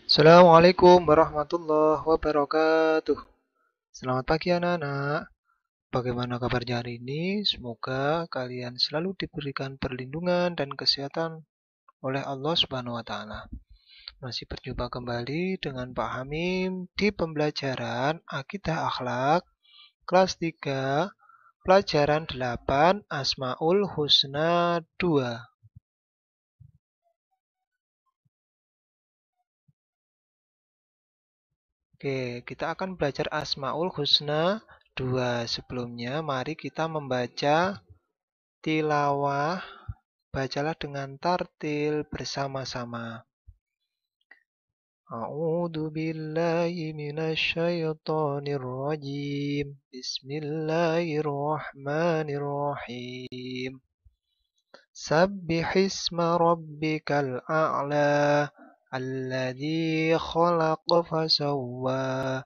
Assalamualaikum warahmatullahi wabarakatuh. Selamat pagi anak-anak. Bagaimana kabarnya hari ini? Semoga kalian selalu diberikan perlindungan dan kesehatan oleh Allah Subhanahu wa taala. Masih berjumpa kembali dengan Pak Hamim di pembelajaran Akidah Akhlak kelas 3, pelajaran 8, Asmaul Husna 2. Oke, kita akan belajar Asmaul Husna 2. Sebelumnya, mari kita membaca tilawah. Bacalah dengan tartil bersama-sama. A'udzu billahi minasyaitonir rajim. Bismillahirrahmanirrahim. Sabbihisma rabbikal a'la. Alladzi khalaqa fasawwa.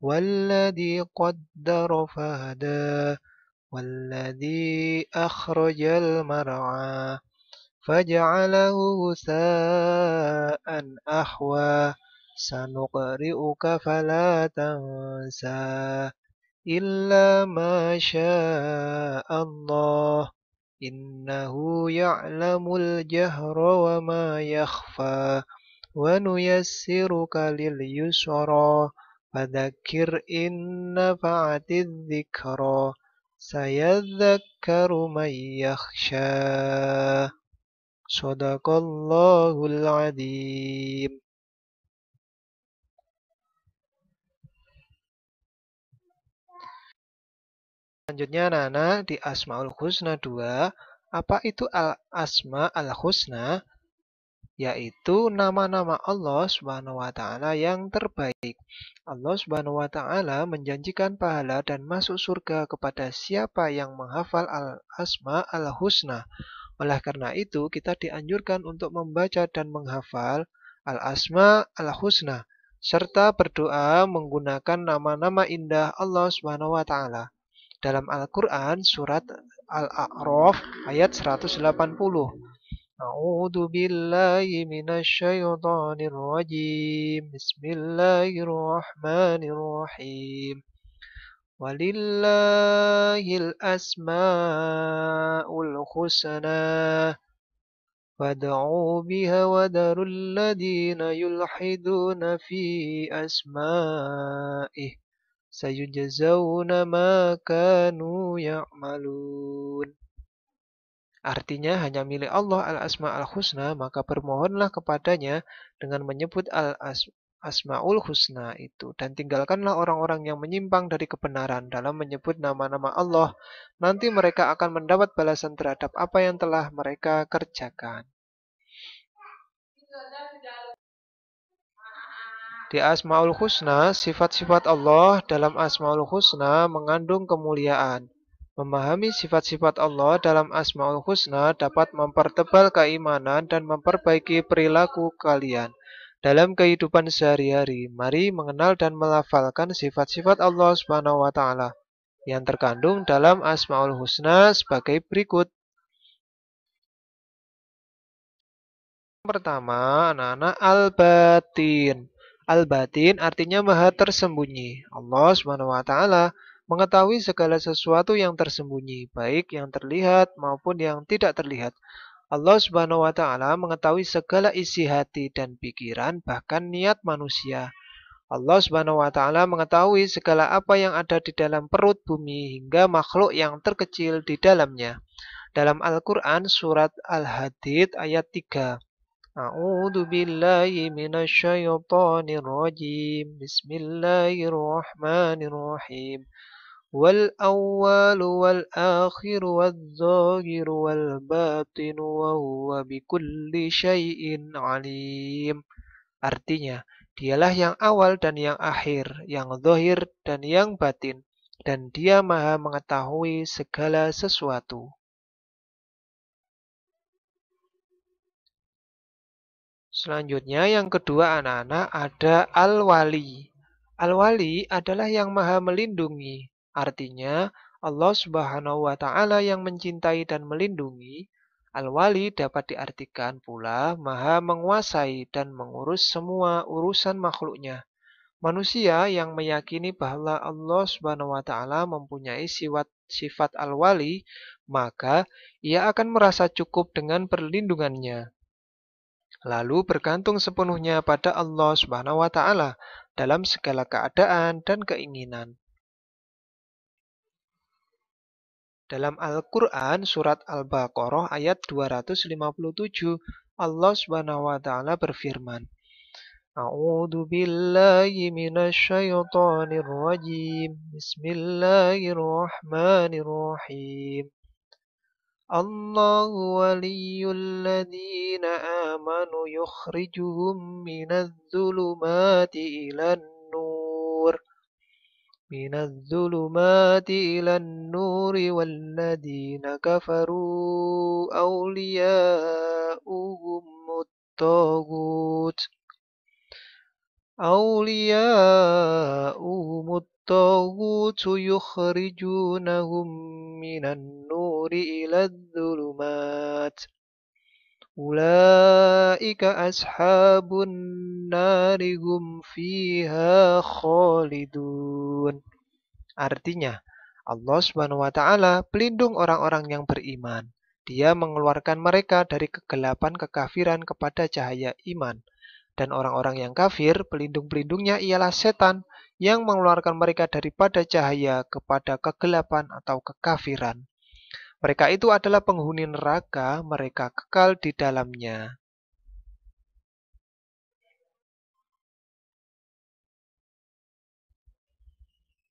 والذي قدر فهدى والذي أخرج المرعى فجعله غثاء أحوى سنقرئك فلا تنسى إلا ما شاء الله إنه يعلم الجهر وما يخفى ونيسرك لليسرى فذكر إن نفعت الذكرى سيذكر من يخشى صدق الله العظيم. Selanjutnya anak-anak di Asmaul Husna 2, apa itu Al-Asma Al-Husna? Yaitu nama-nama Allah Subhanahu wa taala yang terbaik. Allah Subhanahu wa taala menjanjikan pahala dan masuk surga kepada siapa yang menghafal Al-Asma Al-Husna. Oleh karena itu, kita dianjurkan untuk membaca dan menghafal Al-Asma Al-Husna serta berdoa menggunakan nama-nama indah Allah Subhanahu wa taala. Dalam Al-Qur'an surat Al-A'raf ayat 180. أعوذ بالله من الشيطان الرجيم بسم الله الرحمن الرحيم ولله الأسماء الحسنى فادعوا بها وذروا الذين يلحدون في أسمائه سيجزون ما كانوا يعملون. Artinya hanya milik Allah Al-Asma Al-Husna, maka bermohonlah kepadanya dengan menyebut Al-Asma'ul Husna itu. Dan tinggalkanlah orang-orang yang menyimpang dari kebenaran dalam menyebut nama-nama Allah. Nanti mereka akan mendapat balasan terhadap apa yang telah mereka kerjakan. Di Asma'ul Husna, sifat-sifat Allah dalam Asma'ul Husna mengandung kemuliaan. Memahami sifat-sifat Allah dalam Asmaul Husna dapat mempertebal keimanan dan memperbaiki perilaku kalian dalam kehidupan sehari-hari. Mari mengenal dan melafalkan sifat-sifat Allah Subhanahu wa taala yang terkandung dalam Asmaul Husna sebagai berikut. Pertama, anak-anak al-batin. Al-batin artinya maha tersembunyi. Allah Subhanahu wa taala mengetahui segala sesuatu yang tersembunyi, baik yang terlihat maupun yang tidak terlihat. Allah Subhanahu wa taala mengetahui segala isi hati dan pikiran, bahkan niat manusia. Allah Subhanahu wa taala mengetahui segala apa yang ada di dalam perut bumi hingga makhluk yang terkecil di dalamnya. Dalam Al-Qur'an surat Al-Hadid ayat 3. A'udzu billahi minasyaitonir rajim. Bismillahirrahmanirrahim. والأول والآخر والظاهر والباطن وهو بكل شيء عليم. Artinya, dialah yang awal dan yang akhir, yang zahir dan yang batin, dan dia maha mengetahui segala sesuatu. Selanjutnya yang kedua anak-anak ada al-wali. Al-wali adalah yang maha melindungi. Artinya Allah Subhanahu wa taala yang mencintai dan melindungi. Al-Wali dapat diartikan pula maha menguasai dan mengurus semua urusan makhluknya. Manusia yang meyakini bahwa Allah Subhanahu wa taala mempunyai sifat al-wali, maka ia akan merasa cukup dengan perlindungannya. Lalu bergantung sepenuhnya pada Allah Subhanahu wa taala dalam segala keadaan dan keinginan. Dalam Al-Quran, surat Al-Baqarah ayat 257, Allah Subhanahu wa taala berfirman, A'udzu billahi minasy syaithanir rajim. Bismillahirrahmanirrahim. Allahu waliyyul ladzina amanu yukhrijuhum minadz dzulumati ilan nur. ilan nuri walladzina kafaru awliya'uhumut taghut. الطاغوت يخرجونهم من النور إلى الظلمات أولئك أصحاب النار هم فيها خالدون. Artinya, Allah Subhanahu wa taala pelindung orang-orang yang beriman. Dia mengeluarkan mereka dari kegelapan kekafiran kepada cahaya iman. Dan orang-orang yang kafir, pelindung-pelindungnya ialah setan yang mengeluarkan mereka daripada cahaya kepada kegelapan atau kekafiran. Mereka itu adalah penghuni neraka, mereka kekal di dalamnya.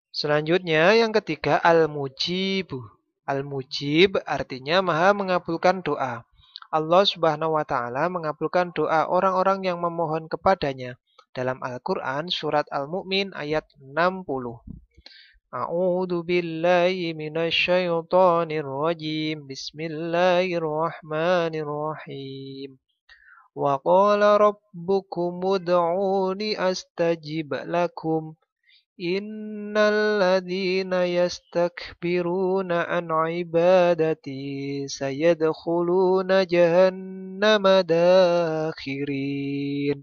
Selanjutnya yang ketiga, Al-Mujib. Al-Mujib artinya maha mengabulkan doa. Allah Subhanahu wa taala mengabulkan doa orang-orang yang memohon kepadanya. Dalam Al-Qur'an surat Al-Mu'min ayat 60. A'udzu billahi minasy syaithanir rajim. Bismillahirrahmanirrahim. Wa qala rabbukum ud'uni astajib lakum. Innal ladzina yastakbiruna an ibadati sayadkhuluna jahannama dakhirin.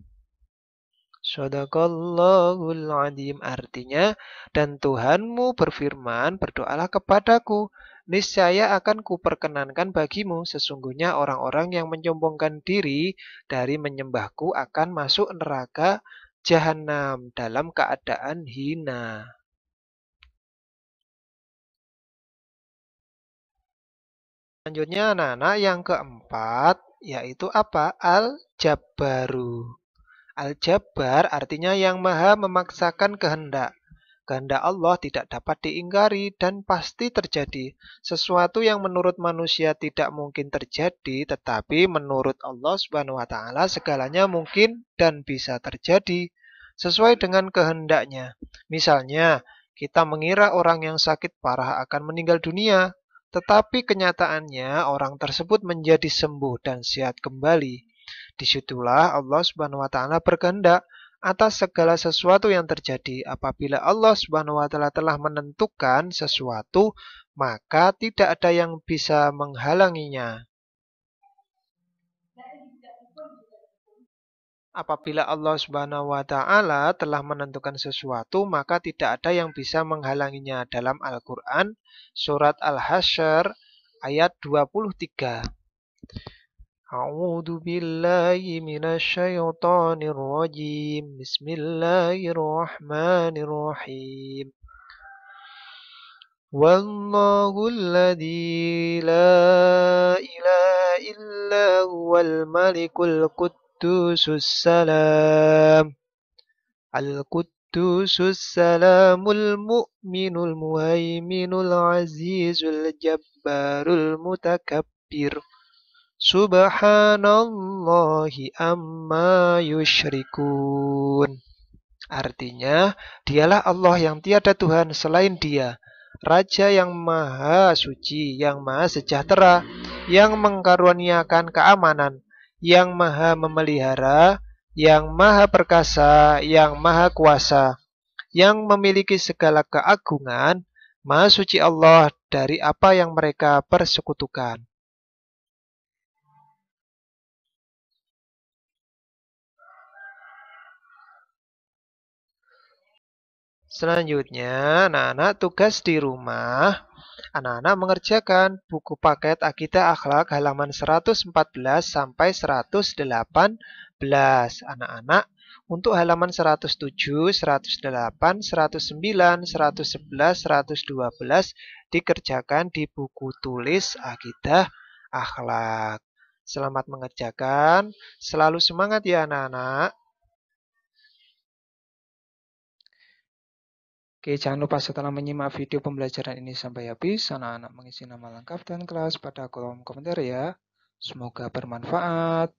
Shadaqallahul adzim. Artinya, dan Tuhanmu berfirman, berdoalah kepadaku, niscaya akan kuperkenankan bagimu sesungguhnya orang-orang yang menyombongkan diri dari menyembahku akan masuk neraka Jahanam dalam keadaan hina. Selanjutnya anak-anak yang keempat yaitu apa? Al-Jabbaru. Al-Jabbar artinya yang maha memaksakan kehendak. Kehendak Allah tidak dapat diingkari dan pasti terjadi. Sesuatu yang menurut manusia tidak mungkin terjadi, tetapi menurut Allah Subhanahu wa taala segalanya mungkin dan bisa terjadi sesuai dengan kehendaknya. Misalnya, kita mengira orang yang sakit parah akan meninggal dunia, tetapi kenyataannya orang tersebut menjadi sembuh dan sehat kembali. Disitulah Allah Subhanahu wa taala berkehendak atas segala sesuatu yang terjadi. Apabila Allah Subhanahu wa taala telah menentukan sesuatu, maka tidak ada yang bisa menghalanginya. Apabila Allah Subhanahu wa taala telah menentukan sesuatu, maka tidak ada yang bisa menghalanginya. Dalam Al-Qur'an surat Al-Hasyr ayat 23. A'udzu billahi minasy syaithanir rajim. Bismillahirrahmanirrahim. Wallahu alladzi la ilaha illa huwal malikul quddusus salam. Al-Quddusus salamul mu'minul muhaiminul azizul jabbarul mutakabbir. Subhanallahi amma yusyrikun. Artinya, dialah Allah yang tiada Tuhan selain Dia, Raja yang maha suci, yang maha sejahtera, yang mengkaruniakan keamanan, yang maha memelihara, yang maha perkasa, yang maha kuasa, yang memiliki segala keagungan. Maha suci Allah dari apa yang mereka persekutukan. Selanjutnya, anak-anak tugas di rumah. Anak-anak mengerjakan buku paket Akidah Akhlak halaman 114 sampai 118. Anak-anak untuk halaman 107, 108, 109, 111, 112 dikerjakan di buku tulis Akidah Akhlak. Selamat mengerjakan. Selalu semangat ya anak-anak. Oke, jangan lupa setelah menyimak video pembelajaran ini sampai habis, anak-anak mengisi nama lengkap dan kelas pada kolom komentar ya. Semoga bermanfaat.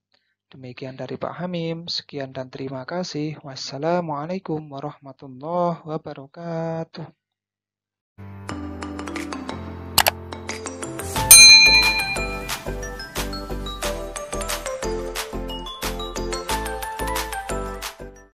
Demikian dari Pak Hamim. Sekian dan terima kasih. Wassalamualaikum warahmatullahi wabarakatuh.